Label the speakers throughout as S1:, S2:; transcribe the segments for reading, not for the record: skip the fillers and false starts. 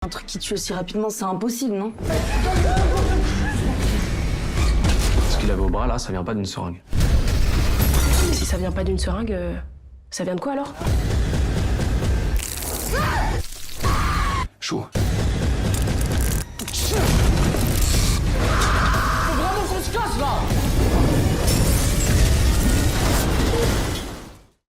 S1: Un truc qui tue aussi rapidement, c'est impossible, non?
S2: Ce qu'il avait au bras là, ça vient pas d'une seringue.
S3: Si ça vient pas d'une seringue, ça vient de quoi alors?
S2: Chaud.
S1: Faut vraiment qu'on se casse là!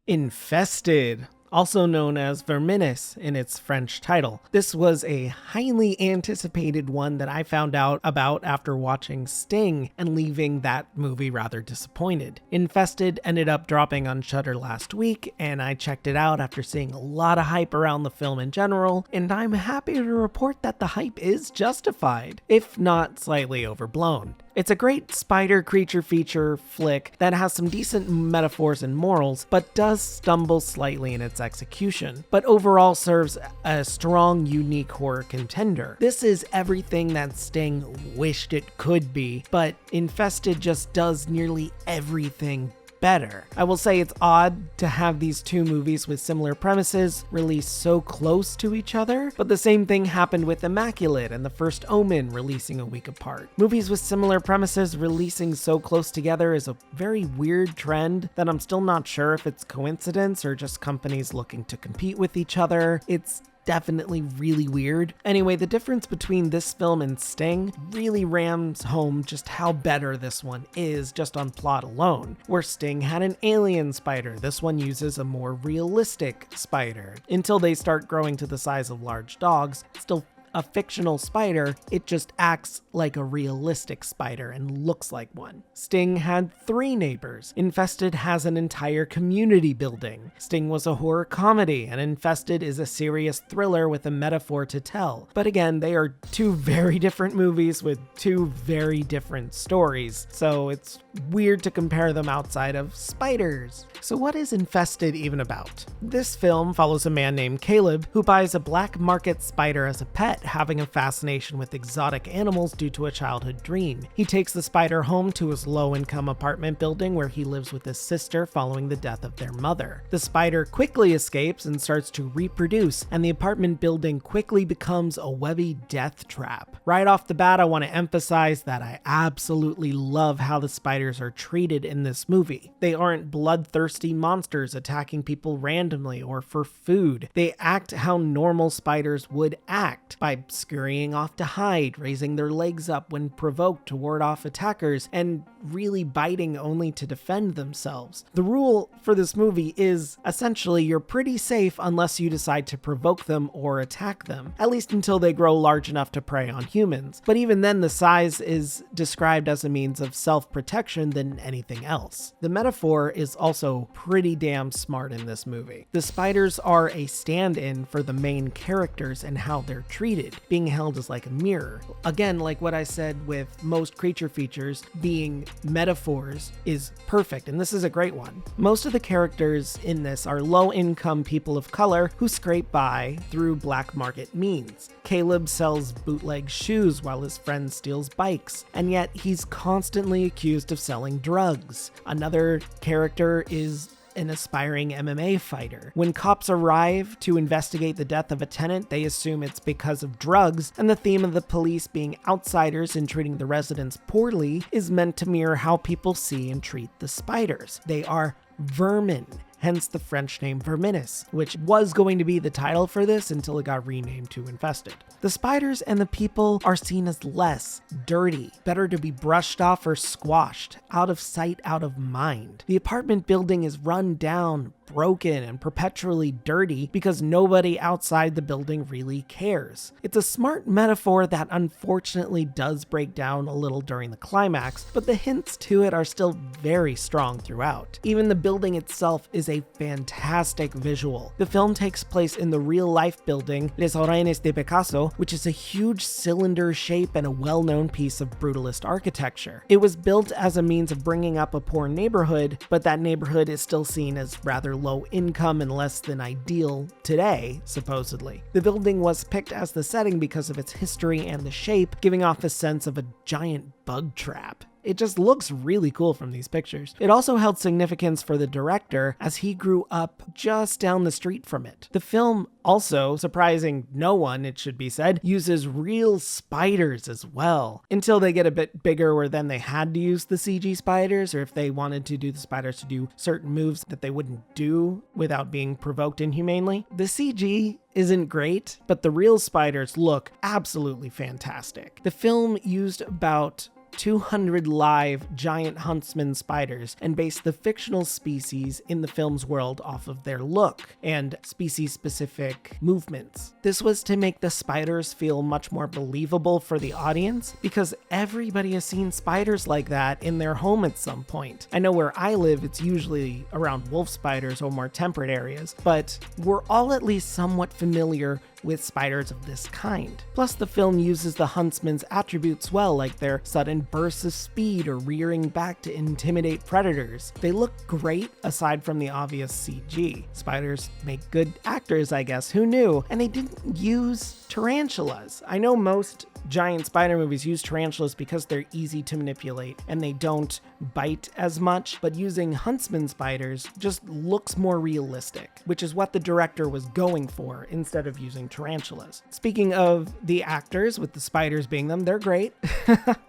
S4: Infested, also known as Vermines in its French title. This was a highly anticipated one that I found out about after watching Sting and leaving that movie rather disappointed. Infested ended up dropping on Shudder last week, and I checked it out after seeing a lot of hype around the film in general, and I'm happy to report that the hype is justified, if not slightly overblown. It's a great spider creature feature flick that has some decent metaphors and morals, but does stumble slightly in its execution, but overall serves a strong, unique horror contender. This is everything that Sting wished it could be, but Infested just does nearly everything better. I will say it's odd to have these two movies with similar premises released so close to each other, but the same thing happened with Immaculate and The First Omen releasing a week apart. Movies with similar premises releasing so close together is a very weird trend that I'm still not sure if it's coincidence or just companies looking to compete with each other. It's definitely really weird. Anyway, the difference between this film and Sting really rams home just how better this one is just on plot alone. Where Sting had an alien spider, this one uses a more realistic spider. Until they start growing to the size of large dogs, it's still a fictional spider, it just acts like a realistic spider and looks like one. Sting had 3 neighbors. Infested has an entire community building. Sting was a horror comedy, and Infested is a serious thriller with a metaphor to tell. But again, they are 2 very different movies with 2 very different stories, so it's weird to compare them outside of spiders. So what is Infested even about? This film follows a man named Kaleb who buys a black market spider as a pet, having a fascination with exotic animals due to a childhood dream. He takes the spider home to his low-income apartment building where he lives with his sister following the death of their mother. The spider quickly escapes and starts to reproduce, and the apartment building quickly becomes a webby death trap. Right off the bat, I want to emphasize that I absolutely love how the spiders are treated in this movie. They aren't bloodthirsty monsters attacking people randomly or for food. They act how normal spiders would act, by scurrying off to hide, raising their legs up when provoked to ward off attackers, and really biting only to defend themselves. The rule for this movie is essentially you're pretty safe unless you decide to provoke them or attack them, at least until they grow large enough to prey on humans. But even then, the size is described as a means of self-protection than anything else. The metaphor is also pretty damn smart in this movie. The spiders are a stand-in for the main characters and how they're treated, being held as like a mirror. Again, like what I said with most creature features, being metaphors is perfect, and this is a great one. Most of the characters in this are low-income people of color who scrape by through black market means. Kaleb sells bootleg shoes while his friend steals bikes, and yet he's constantly accused of selling drugs. Another character is an aspiring MMA fighter. When cops arrive to investigate the death of a tenant, they assume it's because of drugs, and the theme of the police being outsiders and treating the residents poorly is meant to mirror how people see and treat the spiders. They are vermin, hence the French name Vermines, which was going to be the title for this until it got renamed to Infested. The spiders and the people are seen as less dirty, better to be brushed off or squashed, out of sight, out of mind. The apartment building is run down, broken, and perpetually dirty because nobody outside the building really cares. It's a smart metaphor that unfortunately does break down a little during the climax, but the hints to it are still very strong throughout. Even the building itself is a fantastic visual. The film takes place in the real-life building Les Vermines de Picasso, which is a huge cylinder shape and a well-known piece of brutalist architecture. It was built as a means of bringing up a poor neighborhood, but that neighborhood is still seen as rather low income and less than ideal today, supposedly. The building was picked as the setting because of its history and the shape, giving off a sense of a giant bug trap. It just looks really cool from these pictures. It also held significance for the director as he grew up just down the street from it. The film also, surprising no one, it should be said, uses real spiders as well, until they get a bit bigger where then they had to use the CG spiders, or if they wanted to do the spiders to do certain moves that they wouldn't do without being provoked inhumanely. The CG isn't great, but the real spiders look absolutely fantastic. The film used about 200 live giant huntsman spiders and based the fictional species in the film's world off of their look and species-specific movements. This was to make the spiders feel much more believable for the audience because everybody has seen spiders like that in their home at some point. I know where I live, it's usually around wolf spiders or more temperate areas, but we're all at least somewhat familiar with spiders of this kind. Plus, the film uses the huntsman's attributes well, like their sudden bursts of speed or rearing back to intimidate predators. They look great aside from the obvious CG. Spiders make good actors, I guess, who knew? And they didn't use tarantulas. I know most giant spider movies use tarantulas because they're easy to manipulate and they don't bite as much, but using huntsman spiders just looks more realistic, which is what the director was going for instead of using tarantulas. Speaking of the actors, with the spiders being them, they're great.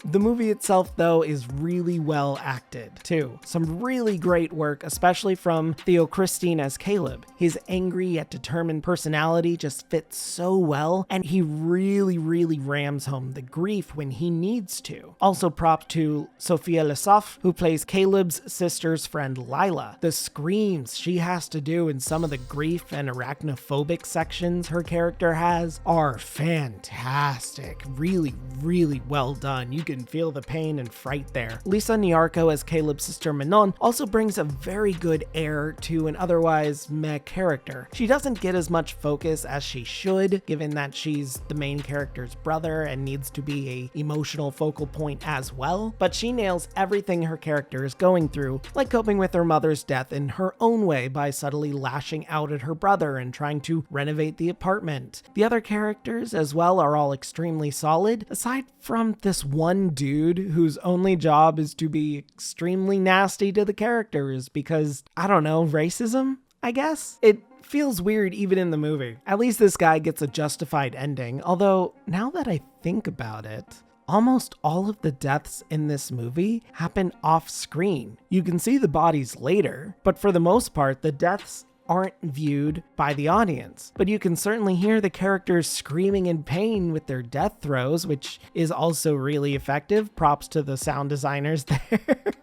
S4: The movie itself, though, is really well acted, too. Some really great work, especially from Theo Christine as Kaleb. His angry yet determined personality just fits so well, and he really rams home the grief when he needs to. Also props to Sophia Lesaf, who plays Kaleb's sister's friend Lila. The screams she has to do in some of the grief and arachnophobic sections her character has are fantastic. Really well done. You can feel the pain and fright there. Lisa Nyarko as Kaleb's sister Manon also brings a very good air to an otherwise meh character. She doesn't get as much focus as she should, given that she's the main character's brother and needs to be a emotional focal point as well, but she nails everything her character is going through, like coping with her mother's death in her own way by subtly lashing out at her brother and trying to renovate the apartment. The other characters as well are all extremely solid, aside from this one dude whose only job is to be extremely nasty to the characters because, I don't know, racism, I guess? It feels weird even in the movie. At least this guy gets a justified ending, although now that I think about it, almost all of the deaths in this movie happen off screen. You can see the bodies later, but for the most part, the deaths aren't viewed by the audience. But you can certainly hear the characters screaming in pain with their death throes, which is also really effective. Props to the sound designers there.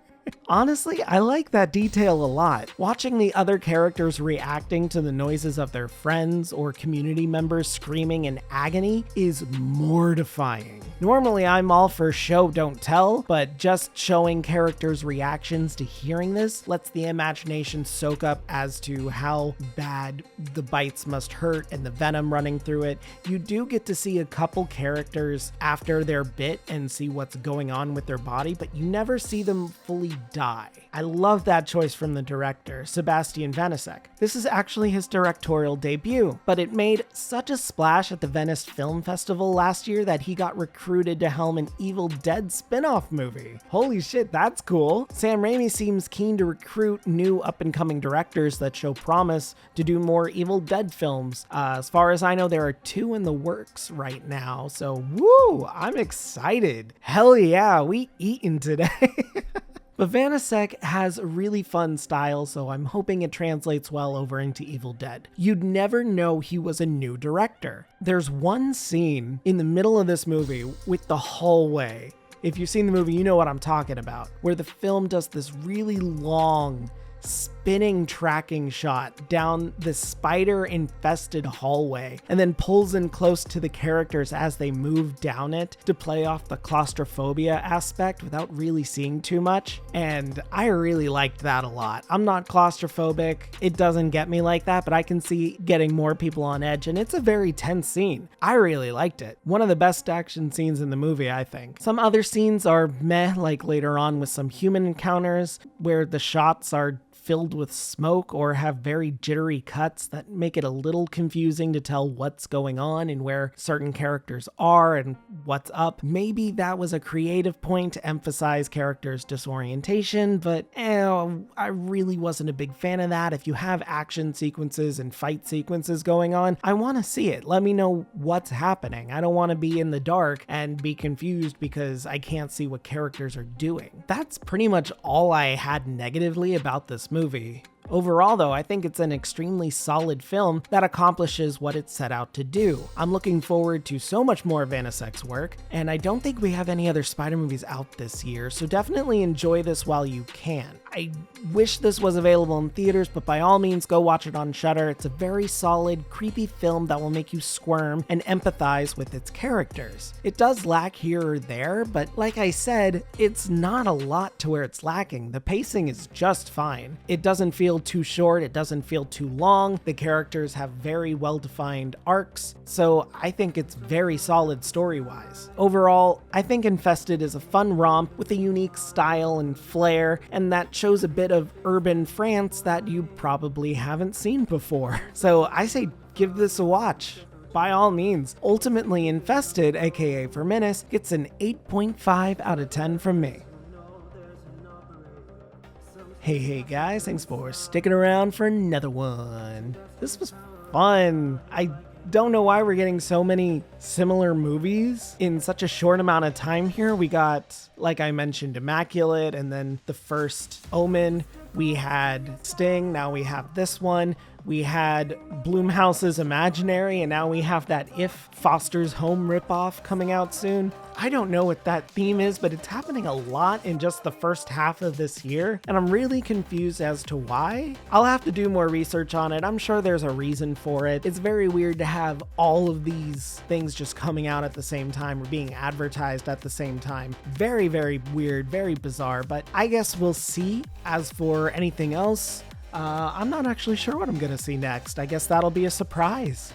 S4: Honestly, I like that detail a lot. Watching the other characters reacting to the noises of their friends or community members screaming in agony is mortifying. Normally, I'm all for show don't tell, but just showing characters' reactions to hearing this lets the imagination soak up as to how bad the bites must hurt and the venom running through it. You do get to see a couple characters after their bit and see what's going on with their body, but you never see them fully die. I love that choice from the director, Sebastian Vanasek. This is actually his directorial debut, but it made such a splash at the Venice Film Festival last year that he got recruited to helm an Evil Dead spin-off movie. Holy shit, that's cool. Sam Raimi seems keen to recruit new up-and-coming directors that show promise to do more Evil Dead films. As far as I know, there are 2 in the works right now, so woo, I'm excited. Hell yeah, we eatin' today. But Vanasek has a really fun style, so I'm hoping it translates well over into Evil Dead. You'd never know he was a new director. There's one scene in the middle of this movie with the hallway. If you've seen the movie, you know what I'm talking about, where the film does this really long spinning tracking shot down the spider-infested hallway and then pulls in close to the characters as they move down it to play off the claustrophobia aspect without really seeing too much. And I really liked that a lot. I'm not claustrophobic. It doesn't get me like that, but I can see getting more people on edge, and it's a very tense scene. I really liked it. One of the best action scenes in the movie, I think. Some other scenes are meh, like later on with some human encounters where the shots are filled with smoke or have very jittery cuts that make it a little confusing to tell what's going on and where certain characters are and what's up. Maybe that was a creative point to emphasize characters' disorientation, but I really wasn't a big fan of that. If you have action sequences and fight sequences going on, I want to see it. Let me know what's happening. I don't want to be in the dark and be confused because I can't see what characters are doing. That's pretty much all I had negatively about this movie. Overall, though, I think it's an extremely solid film that accomplishes what it set out to do. I'm looking forward to so much more Vanisek's work, and I don't think we have any other Spider movies out this year, so definitely enjoy this while you can. I wish this was available in theaters, but by all means, go watch it on Shudder. It's a very solid, creepy film that will make you squirm and empathize with its characters. It does lack here or there, but like I said, it's not a lot to where it's lacking. The pacing is just fine. It doesn't feel too short, it doesn't feel too long, the characters have very well-defined arcs, so I think it's very solid story-wise. Overall, I think Infested is a fun romp with a unique style and flair, and that shows a bit of urban France that you probably haven't seen before. So I say give this a watch. By all means. Ultimately Infested, aka Vermines, gets an 8.5 out of 10 from me. Hey guys, thanks for sticking around for another one. This was fun. I don't know why we're getting so many similar movies in such a short amount of time here. We got, like I mentioned, Immaculate, and then the first Omen. We had Sting, now we have this one. We had Blumhouse's Imaginary, and now we have that If Foster's Home ripoff coming out soon. I don't know what that theme is, but it's happening a lot in just the first half of this year, and I'm really confused as to why. I'll have to do more research on it. I'm sure there's a reason for it. It's very weird to have all of these things just coming out at the same time or being advertised at the same time. Very, very weird, very bizarre, but I guess we'll see. As for anything else, I'm not actually sure what I'm gonna see next. I guess that'll be a surprise.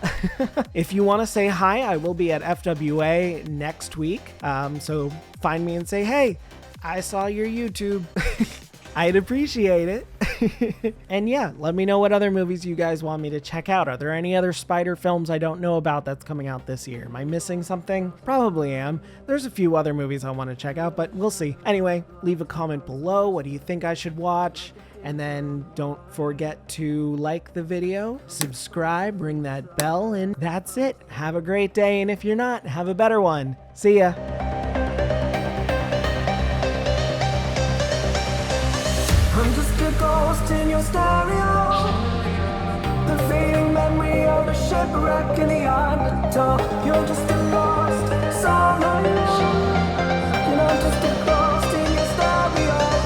S4: If you want to say hi, I will be at FWA next week. So find me and say, hey, I saw your YouTube. I'd appreciate it. And yeah, let me know what other movies you guys want me to check out. Are there any other Spider films I don't know about that's coming out this year? Am I missing something? Probably am. There's a few other movies I want to check out, but we'll see. Anyway, leave a comment below. What do you think I should watch? And then don't forget to like the video, subscribe, ring that bell, and that's it. Have a great day, and if you're not, have a better one. See ya.
S5: I'm just a ghost in your stereo, the fading memory of a shipwreck in the undertow. You're just a lost soul, and I'm just a ghost in your stereo.